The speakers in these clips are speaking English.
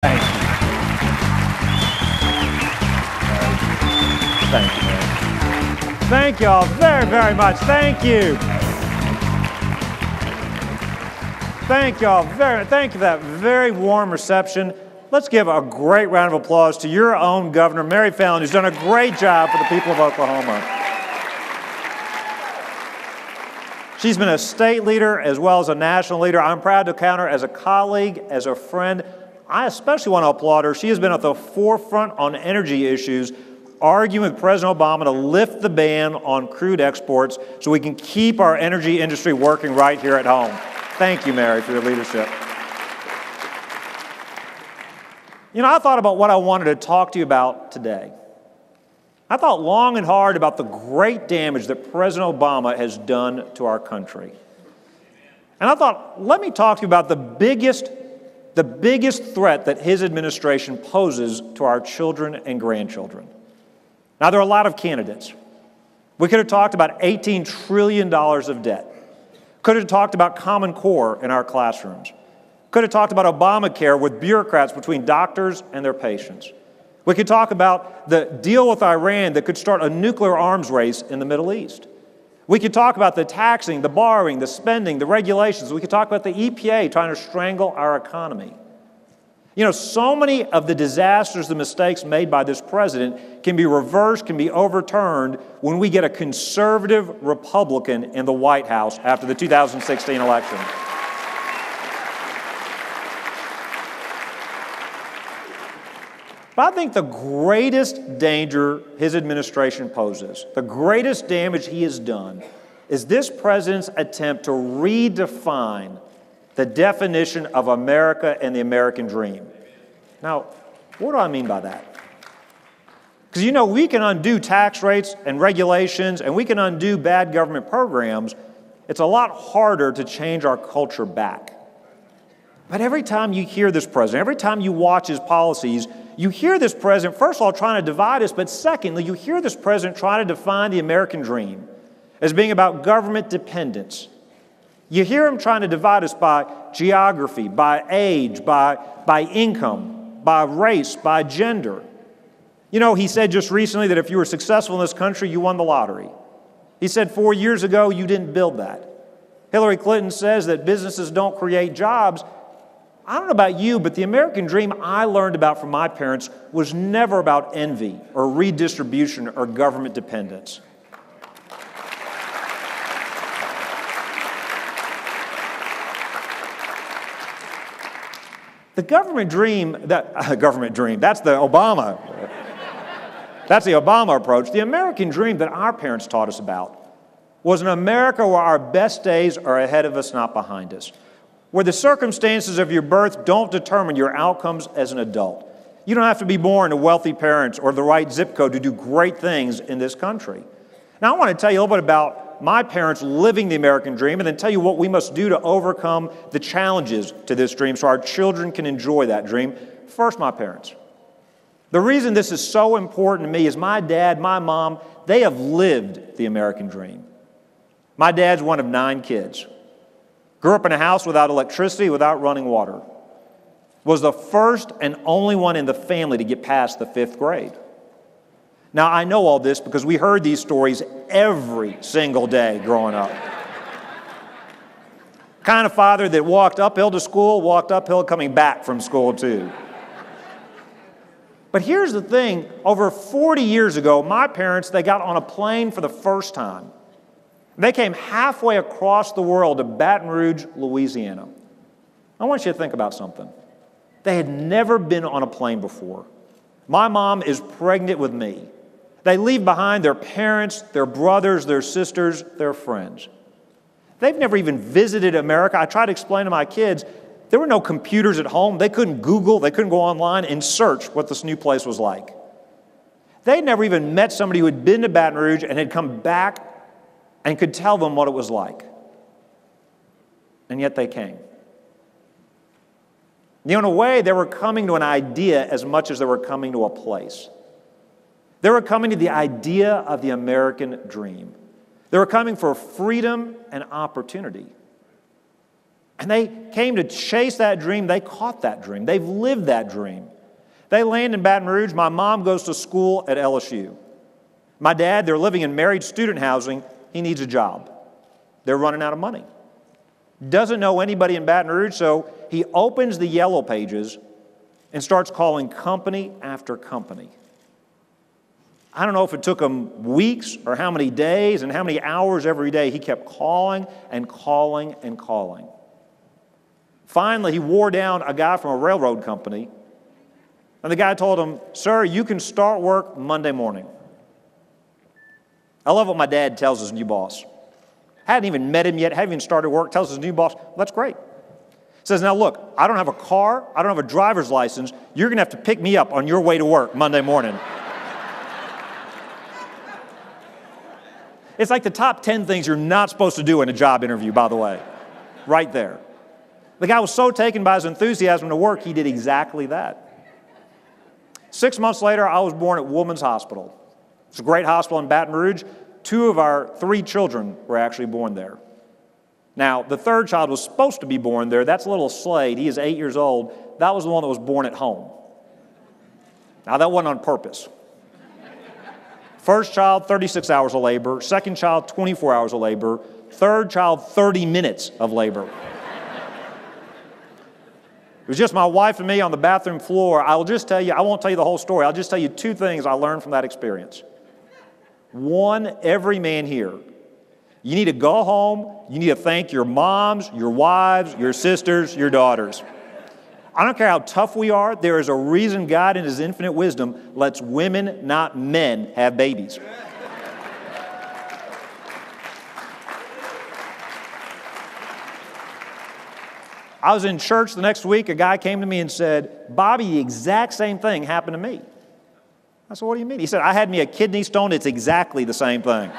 Thank you. Thank you, man. Thank you all very, very much. Thank you. Thank you all thank you for that very warm reception. Let's give a great round of applause to your own governor, Mary Fallin, who's done a great job for the people of Oklahoma. She's been a state leader as well as a national leader. I'm proud to count her as a colleague, as a friend. I especially want to applaud her. She has been at the forefront on energy issues, arguing with President Obama to lift the ban on crude exports so we can keep our energy industry working right here at home. Thank you, Mary, for your leadership. You know, I thought about what I wanted to talk to you about today. I thought long and hard about the great damage that President Obama has done to our country. And I thought, let me talk to you about the biggest threat that his administration poses to our children and grandchildren. Now, there are a lot of candidates. We could have talked about $18 trillion of debt. Could have talked about Common Core in our classrooms. Could have talked about Obamacare with bureaucrats between doctors and their patients. We could talk about the deal with Iran that could start a nuclear arms race in the Middle East. We could talk about the taxing, the borrowing, the spending, the regulations. We could talk about the EPA trying to strangle our economy. You know, so many of the disasters, the mistakes made by this president can be reversed, can be overturned when we get a conservative Republican in the White House after the 2016 election. But I think the greatest danger his administration poses, the greatest damage he has done, is this president's attempt to redefine the definition of America and the American dream. Now, what do I mean by that? Because, you know, we can undo tax rates and regulations, and we can undo bad government programs. It's a lot harder to change our culture back. But every time you hear this president, every time you watch his policies, you hear this president, first of all, trying to divide us, but secondly, you hear this president trying to define the American dream as being about government dependence. You hear him trying to divide us by geography, by age, by income, by race, by gender. You know, he said just recently that if you were successful in this country, you won the lottery. He said 4 years ago, you didn't build that. Hillary Clinton says that businesses don't create jobs. I don't know about you, but the American dream I learned about from my parents was never about envy or redistribution or government dependence. The government dream, that's the Obama. That's the Obama approach. The American dream that our parents taught us about was an America where our best days are ahead of us, not behind us. Where the circumstances of your birth don't determine your outcomes as an adult. You don't have to be born to wealthy parents or the right zip code to do great things in this country. Now, I want to tell you a little bit about my parents living the American dream and then tell you what we must do to overcome the challenges to this dream so our children can enjoy that dream. First, my parents. The reason this is so important to me is my dad, my mom, they have lived the American dream. My dad's one of 9 kids. Grew up in a house without electricity, without running water. Was the first and only one in the family to get past the 5th grade. Now, I know all this because we heard these stories every single day growing up. Kind of father that walked uphill to school, walked uphill coming back from school too. But here's the thing, over 40 years ago, my parents, they got on a plane for the first time. They came halfway across the world to Baton Rouge, Louisiana. I want you to think about something. They had never been on a plane before. My mom is pregnant with me. They leave behind their parents, their brothers, their sisters, their friends. They've never even visited America. I try to explain to my kids, there were no computers at home. They couldn't Google, they couldn't go online and search what this new place was like. They never even met somebody who had been to Baton Rouge and had come back and could tell them what it was like. And yet they came. You know, in a way, they were coming to an idea as much as they were coming to a place. They were coming to the idea of the American dream. They were coming for freedom and opportunity. And they came to chase that dream. They caught that dream. They've lived that dream. They land in Baton Rouge. My mom goes to school at LSU. My dad, they're living in married student housing. He needs a job. They're running out of money. Doesn't know anybody in Baton Rouge, so he opens the Yellow Pages and starts calling company after company. I don't know if it took him weeks or how many days and how many hours every day. He kept calling and calling and calling. Finally, he wore down a guy from a railroad company, and the guy told him, "Sir, you can start work Monday morning." I love what my dad tells his new boss. Hadn't even met him yet, hadn't even started work, tells his new boss, "Well, that's great." Says, "Now look, I don't have a car, I don't have a driver's license, you're going to have to pick me up on your way to work Monday morning." It's like the top 10 things you're not supposed to do in a job interview, by the way, right there. The guy was so taken by his enthusiasm to work, he did exactly that. 6 months later, I was born at Woman's Hospital. It's a great hospital in Baton Rouge. 2 of our 3 children were actually born there. Now, the 3rd child was supposed to be born there. That's little Slade. He is 8 years old. That was the one that was born at home. Now, that wasn't on purpose. First child, 36 hours of labor. Second child, 24 hours of labor. Third child, 30 minutes of labor. It was just my wife and me on the bathroom floor. I will just tell you, I won't tell you the whole story. I'll just tell you 2 things I learned from that experience. One, every man here, you need to go home, you need to thank your moms, your wives, your sisters, your daughters. I don't care how tough we are, there is a reason God in His infinite wisdom lets women, not men, have babies. I was in church the next week, a guy came to me and said, "Bobby, the exact same thing happened to me." I said, "What do you mean?" He said, "I had me a kidney stone, it's exactly the same thing."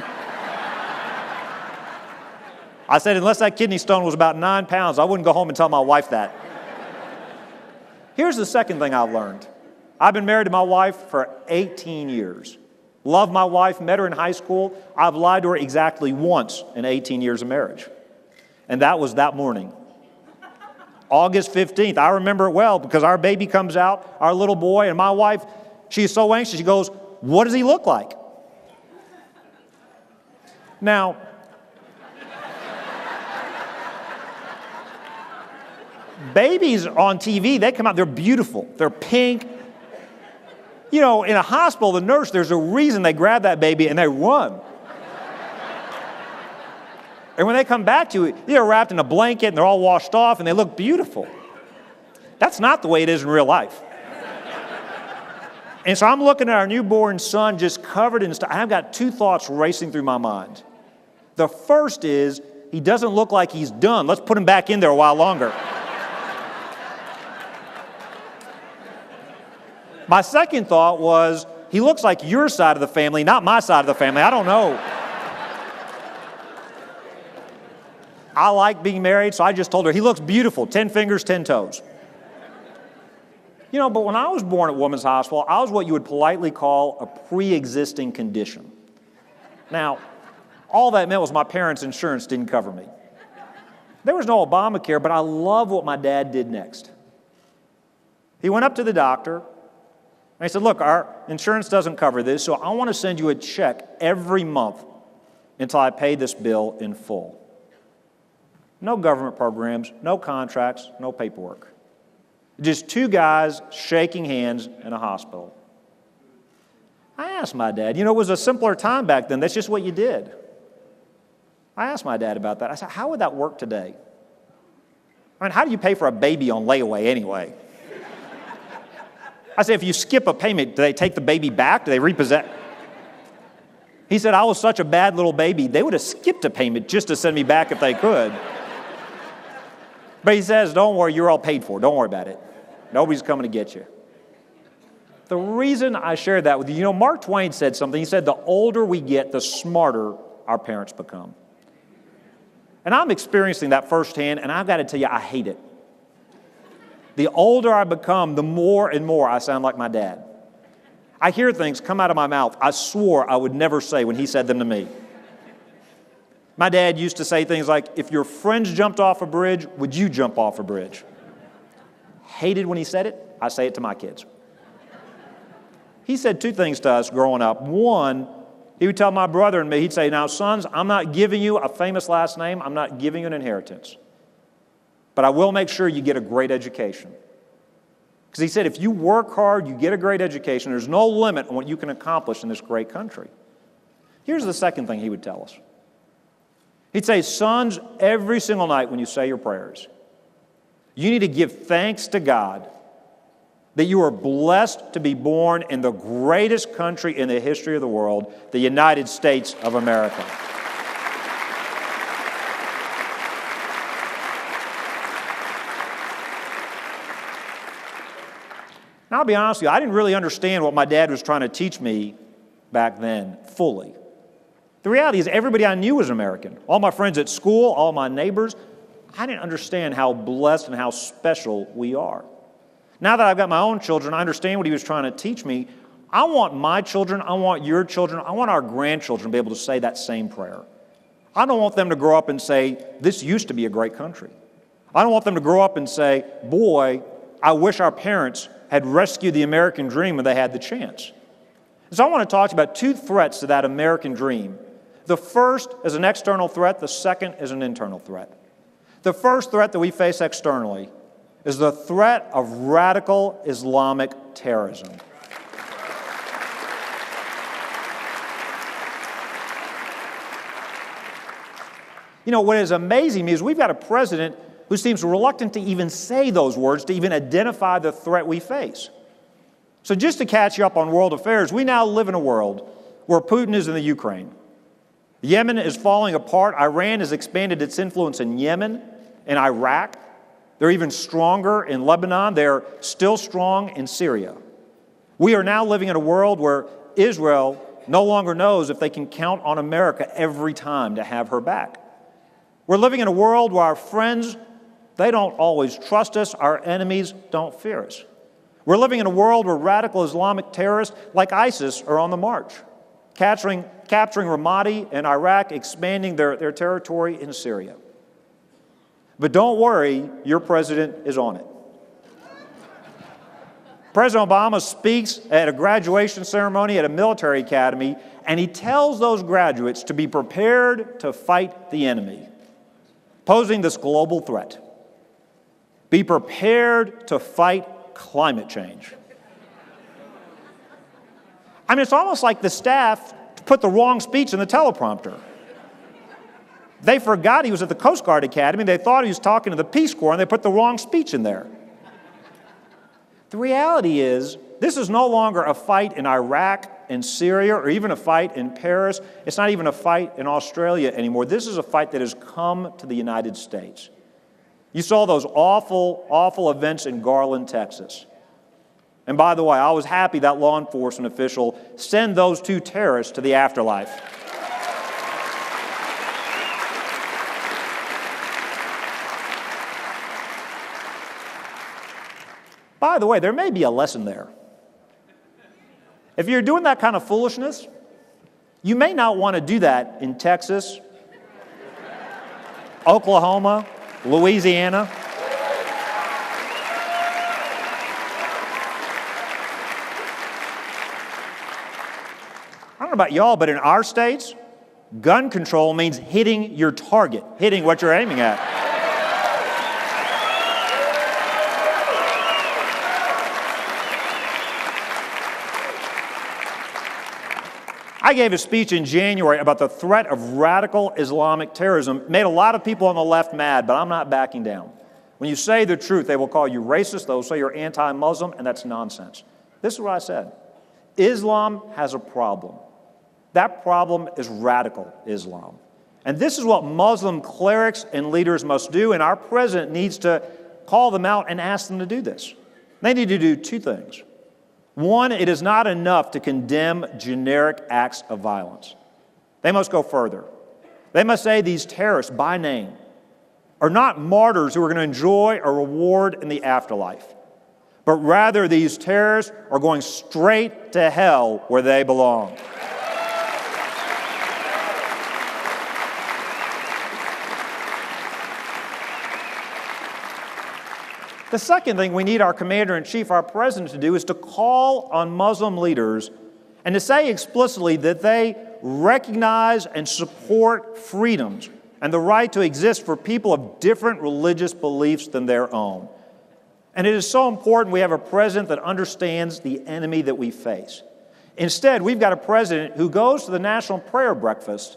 I said, "Unless that kidney stone was about 9 pounds, I wouldn't go home and tell my wife that." Here's the second thing I've learned. I've been married to my wife for 18 years. Love my wife, met her in high school. I've lied to her exactly once in 18 years of marriage. And that was that morning. August 15th, I remember it well because our baby comes out, our little boy, and my wife, she's so anxious, she goes, "What does he look like?" Now, babies on TV, they come out, they're beautiful, they're pink. You know, in a hospital, the nurse, there's a reason they grab that baby and they run. And when they come back to you, they're wrapped in a blanket and they're all washed off and they look beautiful. That's not the way it is in real life. And so I'm looking at our newborn son just covered in stuff. I've got 2 thoughts racing through my mind. The first is, he doesn't look like he's done. Let's put him back in there a while longer. My second thought was, he looks like your side of the family, not my side of the family. I don't know. I like being married, so I just told her, he looks beautiful, 10 fingers, 10 toes. You know, but when I was born at Woman's Hospital, I was what you would politely call a pre-existing condition. Now, all that meant was my parents' insurance didn't cover me. There was no Obamacare, but I love what my dad did next. He went up to the doctor, and he said, "Look, our insurance doesn't cover this, so I want to send you a check every month until I pay this bill in full." No government programs, no contracts, no paperwork. Just 2 guys shaking hands in a hospital. I asked my dad, you know, it was a simpler time back then. That's just what you did. I asked my dad about that. I said, how would that work today? I mean, how do you pay for a baby on layaway anyway? I said, if you skip a payment, do they take the baby back? Do they repossess? He said, I was such a bad little baby, they would have skipped a payment just to send me back if they could. But he says, don't worry, you're all paid for. Don't worry about it. Nobody's coming to get you. The reason I shared that with you, you know, Mark Twain said something. He said, the older we get, the smarter our parents become. And I'm experiencing that firsthand, and I've got to tell you, I hate it. The older I become, the more and more I sound like my dad. I hear things come out of my mouth I swore I would never say when he said them to me. My dad used to say things like, if your friends jumped off a bridge, would you jump off a bridge? Hated when he said it. I say it to my kids. He said two things to us growing up. One, he would tell my brother and me, he'd say, now, sons, I'm not giving you a famous last name. I'm not giving you an inheritance. But I will make sure you get a great education. Because he said, if you work hard, you get a great education, there's no limit on what you can accomplish in this great country. Here's the second thing he would tell us. He'd say, sons, every single night when you say your prayers, you need to give thanks to God that you are blessed to be born in the greatest country in the history of the world, the United States of America. Now, I'll be honest with you, I didn't really understand what my dad was trying to teach me back then fully. The reality is everybody I knew was American. All my friends at school, all my neighbors. I didn't understand how blessed and how special we are. Now that I've got my own children, I understand what he was trying to teach me. I want my children, I want your children, I want our grandchildren to be able to say that same prayer. I don't want them to grow up and say, this used to be a great country. I don't want them to grow up and say, boy, I wish our parents had rescued the American dream when they had the chance. So I want to talk to you about two threats to that American dream. The first is an external threat. The second is an internal threat. The first threat that we face externally is the threat of radical Islamic terrorism. You know, what is amazing to me is we've got a president who seems reluctant to even say those words, to even identify the threat we face. So just to catch you up on world affairs, we now live in a world where Putin is in the Ukraine. Yemen is falling apart. Iran has expanded its influence in Yemen and Iraq. They're even stronger in Lebanon. They're still strong in Syria. We are now living in a world where Israel no longer knows if they can count on America every time to have her back. We're living in a world where our friends, they don't always trust us. Our enemies don't fear us. We're living in a world where radical Islamic terrorists like ISIS are on the march, capturing Ramadi in Iraq, expanding their territory in Syria. But don't worry, your president is on it. President Obama speaks at a graduation ceremony at a military academy, and he tells those graduates to be prepared to fight the enemy, posing this global threat. Be prepared to fight climate change. I mean, it's almost like the staff put the wrong speech in the teleprompter. They forgot he was at the Coast Guard Academy. They thought he was talking to the Peace Corps, and they put the wrong speech in there. The reality is, this is no longer a fight in Iraq and Syria, or even a fight in Paris. It's not even a fight in Australia anymore. This is a fight that has come to the United States. You saw those awful, awful events in Garland, Texas. And by the way, I was happy that law enforcement official sent those two terrorists to the afterlife. By the way, there may be a lesson there. If you're doing that kind of foolishness, you may not want to do that in Texas, Oklahoma, Louisiana. I don't know about y'all, but in our states, gun control means hitting your target, hitting what you're aiming at. I gave a speech in January about the threat of radical Islamic terrorism. Made a lot of people on the left mad, but I'm not backing down. When you say the truth, they will call you racist, they'll say you're anti-Muslim, and that's nonsense. This is what I said. Islam has a problem. That problem is radical Islam. And this is what Muslim clerics and leaders must do, and our president needs to call them out and ask them to do this. They need to do two things. One, it is not enough to condemn generic acts of violence. They must go further. They must say these terrorists, by name, are not martyrs who are going to enjoy a reward in the afterlife, but rather these terrorists are going straight to hell where they belong. The second thing we need our commander-in-chief, our president, to do is to call on Muslim leaders and to say explicitly that they recognize and support freedoms and the right to exist for people of different religious beliefs than their own. And it is so important we have a president that understands the enemy that we face. Instead, we've got a president who goes to the National Prayer Breakfast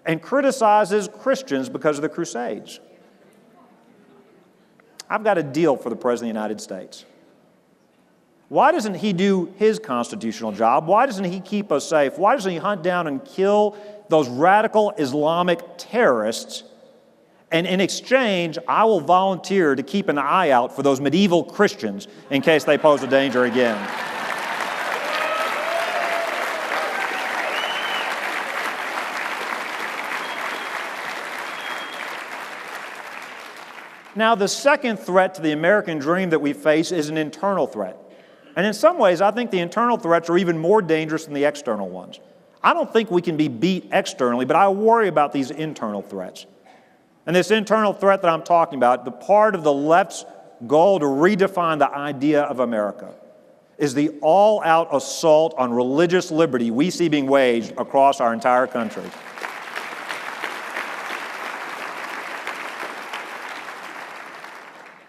and criticizes Christians because of the Crusades. I've got a deal for the President of the United States. Why doesn't he do his constitutional job? Why doesn't he keep us safe? Why doesn't he hunt down and kill those radical Islamic terrorists? And in exchange, I will volunteer to keep an eye out for those medieval Christians in case they pose a danger again. Now, the second threat to the American dream that we face is an internal threat. And in some ways, I think the internal threats are even more dangerous than the external ones. I don't think we can be beat externally, but I worry about these internal threats. And this internal threat that I'm talking about, the part of the left's goal to redefine the idea of America, is the all-out assault on religious liberty we see being waged across our entire country.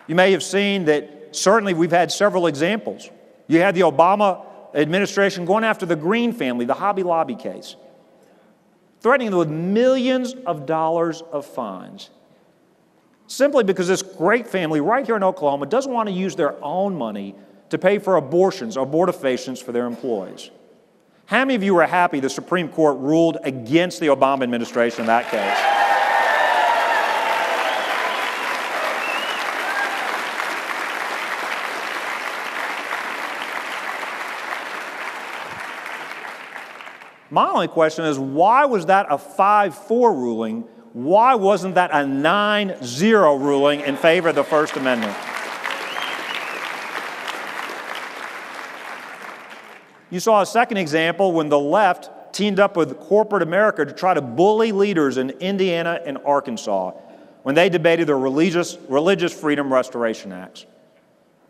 You may have seen that certainly we've had several examples. You had the Obama administration going after the Green family, the Hobby Lobby case, threatening them with millions of dollars of fines, simply because this great family right here in Oklahoma doesn't want to use their own money to pay for abortions or abortifacients for their employees. How many of you were happy the Supreme Court ruled against the Obama administration in that case? My only question is, why was that a 5-4 ruling? Why wasn't that a 9-0 ruling in favor of the First Amendment? You saw a second example when the left teamed up with corporate America to try to bully leaders in Indiana and Arkansas when they debated the Religious Freedom Restoration Acts.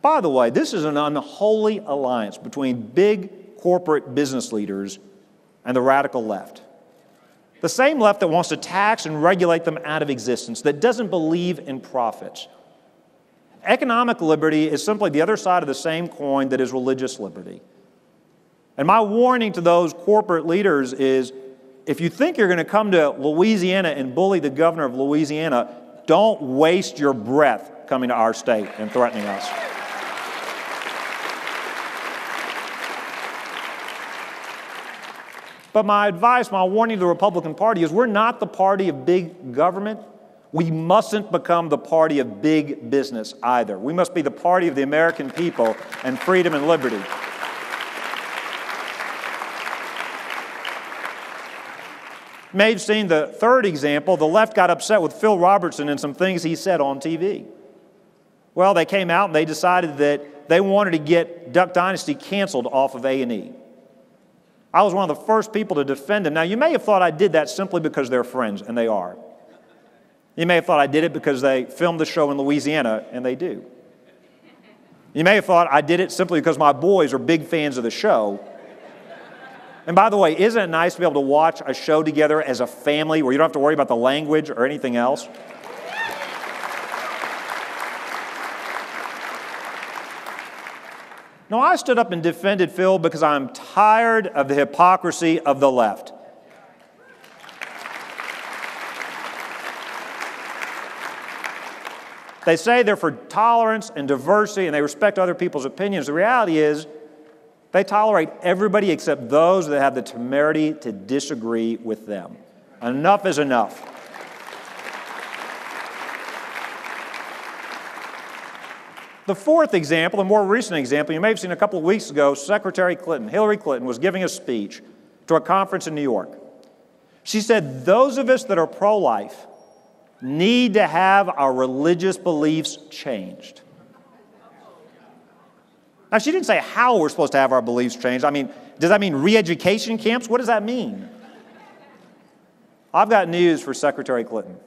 By the way, this is an unholy alliance between big corporate business leaders and the radical left. The same left that wants to tax and regulate them out of existence, that doesn't believe in profits. Economic liberty is simply the other side of the same coin that is religious liberty. And my warning to those corporate leaders is, if you think you're going to come to Louisiana and bully the governor of Louisiana, don't waste your breath coming to our state and threatening us. But my advice, my warning to the Republican Party is, we're not the party of big government. We mustn't become the party of big business either. We must be the party of the American people and freedom and liberty. You may have seen the third example. The left got upset with Phil Robertson and some things he said on TV. Well, they came out and they decided that they wanted to get Duck Dynasty canceled off of A&E. I was one of the first people to defend him. Now, you may have thought I did that simply because they're friends, and they are. You may have thought I did it because they filmed the show in Louisiana, and they do. You may have thought I did it simply because my boys are big fans of the show. And by the way, isn't it nice to be able to watch a show together as a family where you don't have to worry about the language or anything else? No, I stood up and defended Phil because I'm tired of the hypocrisy of the left. They say they're for tolerance and diversity and they respect other people's opinions. The reality is they tolerate everybody except those that have the temerity to disagree with them. Enough is enough. The fourth example, a more recent example, you may have seen a couple of weeks ago, Secretary Clinton, Hillary Clinton, was giving a speech to a conference in New York. She said, those of us that are pro-life need to have our religious beliefs changed. Now, she didn't say how we're supposed to have our beliefs changed. I mean, does that mean re-education camps? What does that mean? I've got news for Secretary Clinton.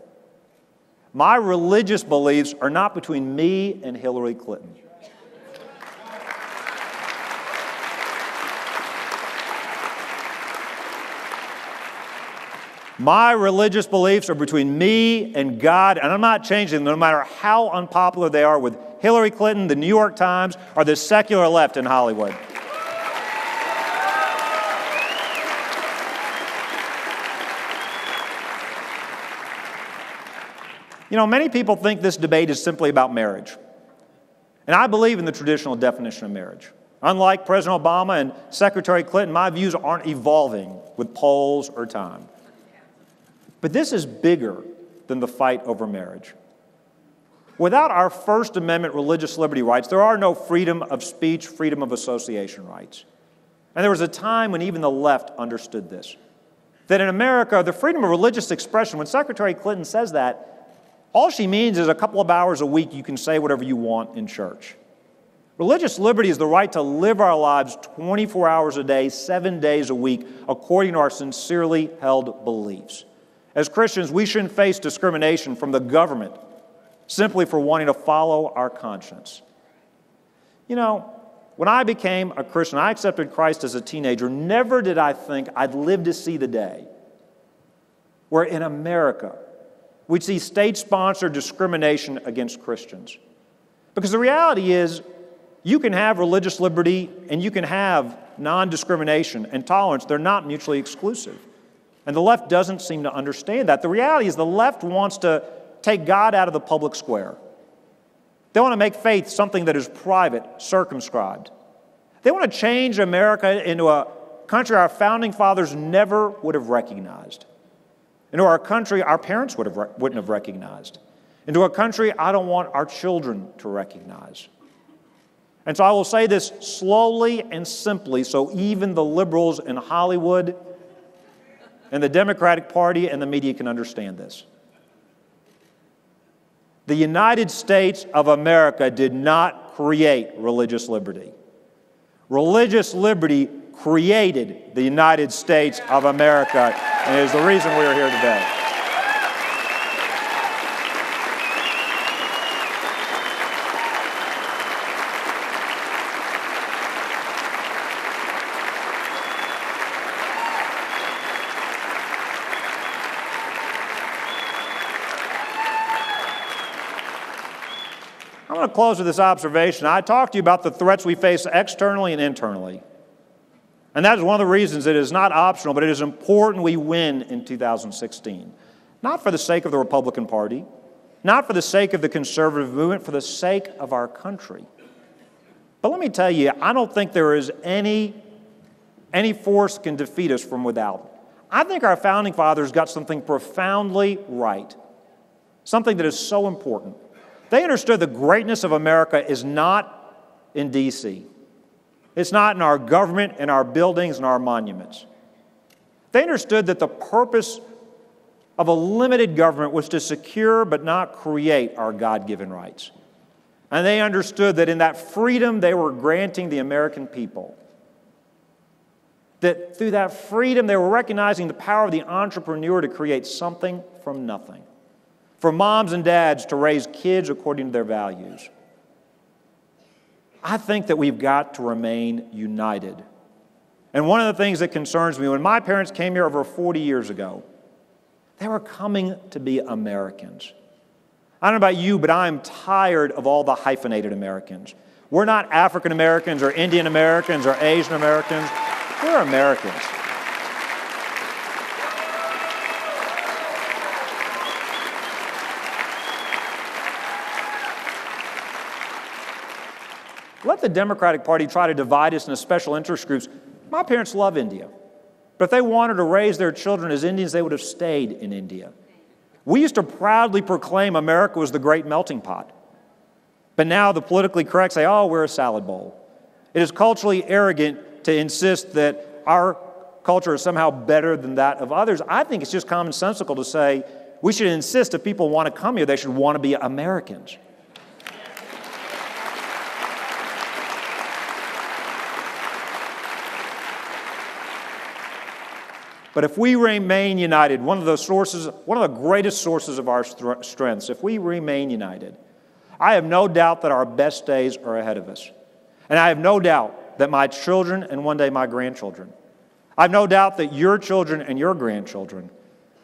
My religious beliefs are not between me and Hillary Clinton. My religious beliefs are between me and God, and I'm not changing them no matter how unpopular they are with Hillary Clinton, the New York Times, or the secular left in Hollywood. You know, many people think this debate is simply about marriage. And I believe in the traditional definition of marriage. Unlike President Obama and Secretary Clinton, my views aren't evolving with polls or time. But this is bigger than the fight over marriage. Without our First Amendment religious liberty rights, there are no freedom of speech, freedom of association rights. And there was a time when even the left understood this. That in America, the freedom of religious expression, when Secretary Clinton says that, all she means is a couple of hours a week you can say whatever you want in church. Religious liberty is the right to live our lives 24 hours a day, 7 days a week, according to our sincerely held beliefs. As Christians, we shouldn't face discrimination from the government simply for wanting to follow our conscience. You know, when I became a Christian, I accepted Christ as a teenager. Never did I think I'd live to see the day where in America we'd see state-sponsored discrimination against Christians. Because the reality is, you can have religious liberty and you can have non-discrimination and tolerance. They're not mutually exclusive. And the left doesn't seem to understand that. The reality is the left wants to take God out of the public square. They want to make faith something that is private, circumscribed. They want to change America into a country our founding fathers never would have recognized. Into our country our parents wouldn't have recognized. Into a country I don't want our children to recognize. And so I will say this slowly and simply so even the liberals in Hollywood and the Democratic Party and the media can understand this. The United States of America did not create religious liberty. Religious liberty created the United States of America, and is the reason we are here today. I'm going to close with this observation. I talked to you about the threats we face externally and internally. And that is one of the reasons it is not optional, but it is important we win in 2016. Not for the sake of the Republican Party, not for the sake of the conservative movement, for the sake of our country. But let me tell you, I don't think there is any force can defeat us from without. I think our founding fathers got something profoundly right, something that is so important. They understood the greatness of America is not in D.C. It's not in our government, in our buildings, and our monuments. They understood that the purpose of a limited government was to secure but not create our God-given rights. And they understood that in that freedom they were granting the American people. That through that freedom they were recognizing the power of the entrepreneur to create something from nothing. For moms and dads to raise kids according to their values. I think that we've got to remain united. And one of the things that concerns me, when my parents came here over 40 years ago, they were coming to be Americans. I don't know about you, but I'm tired of all the hyphenated Americans. We're not African Americans or Indian Americans or Asian Americans. We're Americans. Let the Democratic Party try to divide us into special interest groups. My parents love India. But if they wanted to raise their children as Indians, they would have stayed in India. We used to proudly proclaim America was the great melting pot. But now the politically correct say, oh, we're a salad bowl. It is culturally arrogant to insist that our culture is somehow better than that of others. I think it's just commonsensical to say we should insist if people want to come here, they should want to be Americans. But if we remain united, one of the greatest sources of our strengths, if we remain united, I have no doubt that our best days are ahead of us. And I have no doubt that my children and one day my grandchildren, I have no doubt that your children and your grandchildren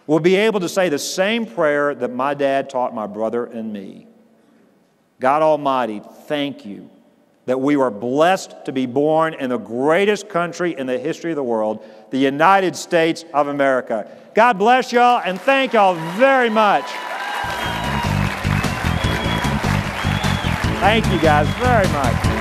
will be able to say the same prayer that my dad taught my brother and me. God Almighty, thank you that we were blessed to be born in the greatest country in the history of the world, the United States of America. God bless y'all, and thank y'all very much. Thank you guys very much.